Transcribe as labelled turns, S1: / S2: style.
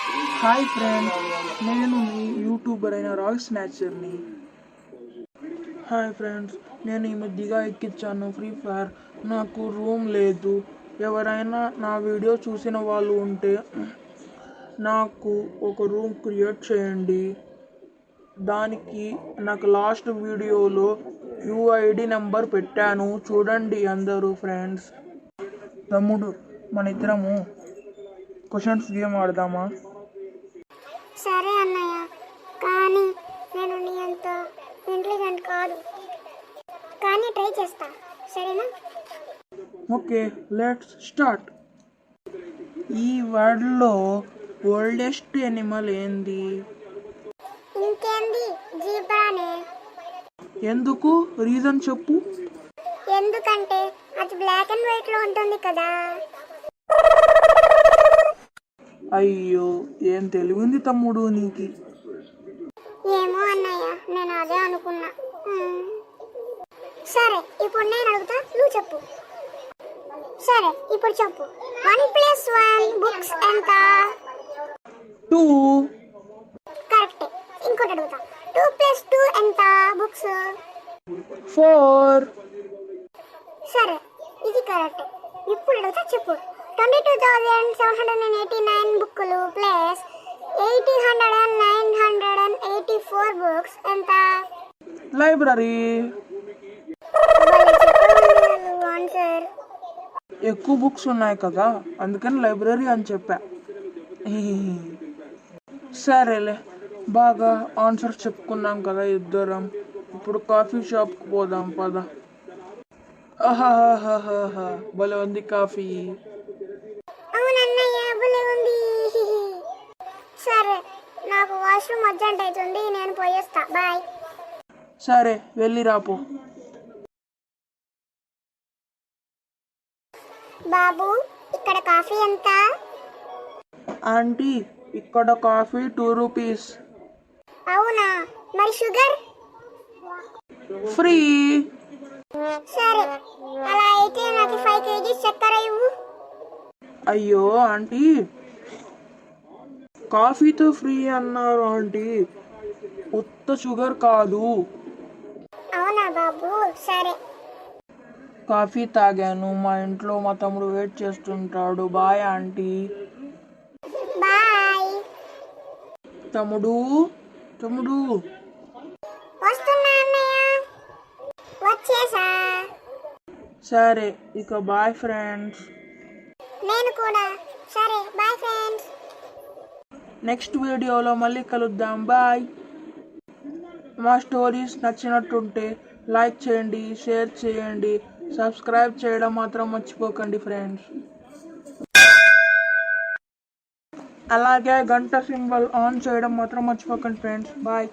S1: Hi friends, నేను మీ YouTuber అయిన Roy స్నాచర్ని. Hi friends, నేను ఈ మధ్యగా ఎక్కించాను ఫ్రీ ఫైర్. నాకు రూమ్ లేదు. ఎవరైనా నా వీడియో చూసిన వాళ్ళు ఉంటే నాకు ఒక రూమ్ క్రియేట్ చేయండి. దానికి నాకు లాస్ట్ వీడియోలో యూఐడి నెంబర్ పెట్టాను, చూడండి అందరూ ఫ్రెండ్స్. తమ్ముడు, మన ఇద్దరము క్వశ్చన్స్ గేమ్ ఆడదామా?
S2: సరే అన్నయ్య, కానీ నేను నీ అంత ఇంటెలిజెంట్ కాదు, కానీ ట్రై చేస్తా, సరేనా?
S1: Okay, let's start. ఈ వరల్డ్లో ఓల్డెస్ట్ ఎనిమల్ ఏంది?
S2: ఇంకేంది, జీబ్రానే.
S1: ఎందుకు? రీజన్ చెప్పు.
S2: ఎందుకంటే అది బ్లాక్ అండ్ వైట్ లో ఉంటుంది కదా.
S1: అయ్యో, ఏం తెలివింది తమ్ముడు నీకు.
S2: ఏమో అన్నయ్య, నేను అదే అనుకున్నా. సరే, ఇప్పుడు నేను అడుగుతా, నువ్వు చెప్పు. సరే, ఇప్పుడు చెప్పు. 1+1 బుక్స్ ఎంత?
S1: 2.
S2: కరెక్ట్. ఇంకోటి అడుగుతా, 2+2 ఎంత బుక్స్?
S1: 4.
S2: సరే, ఇది కరెక్ట్. ఇప్పుడు అడుగుతా, చెప్పు. 22,789 బుక్కులు ప్లస్ 8,984 బుక్స్ ఎంత?
S1: లైబ్రరీ.
S2: ఆన్సర్.
S1: ఎక్కువ బుక్స్ ఉన్నాయి కదా, అందుకని లైబ్రరీ అని చెప్పా. సరేలే, బాగా ఆన్సర్ చెప్పుకున్నాం కదా ఇద్దరం. ఇప్పుడు కాఫీ షాప్కి పోదాం పద. ఆహాహాహాహా, భలే ఉంది కాఫీ.
S2: అవునన్నయ్య, భలే ఉంది. సరే, నాకు వాష్రూమ్ అర్జెంట్ అవుతుంది, నేను పోయేస్తా. బాయ్.
S1: సరే, వెళ్ళి రాపో.
S2: బాబు, ఇక్కడ కాఫీ ఎంత?
S1: ఆంటీ, ఇక్కడ కాఫీ 2 రూపీస్.
S2: అవునా, మరి షుగర్?
S1: ఫ్రీ.
S2: సరే, అలా అయితే నాకు 5 kg చక్కెర ఇవ్వు.
S1: అయ్యో ఆంటీ, కాఫీతో ఫ్రీ అన్నారు ఆంటీ, ఉత్త షుగర్ కాదు.
S2: అవునా బాబు, సరే.
S1: కాఫీ తాగాను, మా ఇంట్లో మా తమ్ముడు వెయిట్ చేస్తుంటాడు. Bye aunty.
S2: బాయ్.
S1: తమ్ముడు తమ్ముడు
S2: వస్తున్నా అన్నయ్య, వచ్చేసా.
S1: సరే, ఇక బాయ్ ఫ్రెండ్స్.
S2: నేను కూడా. సరే, బాయ్ ఫ్రెండ్స్.
S1: నెక్స్ట్ వీడియోలో మళ్ళీ కలుద్దాం. బాయ్. మా స్టోరీస్ నచ్చినట్టుంటే లైక్ చేయండి, షేర్ చేయండి, సబ్స్క్రైబ్ చేయడం మాత్రం మర్చిపోకండి ఫ్రెండ్స్. అలాగే గంట సింబల్ ఆన్ చేయడం మాత్రం మర్చిపోకండి ఫ్రెండ్స్. బాయ్.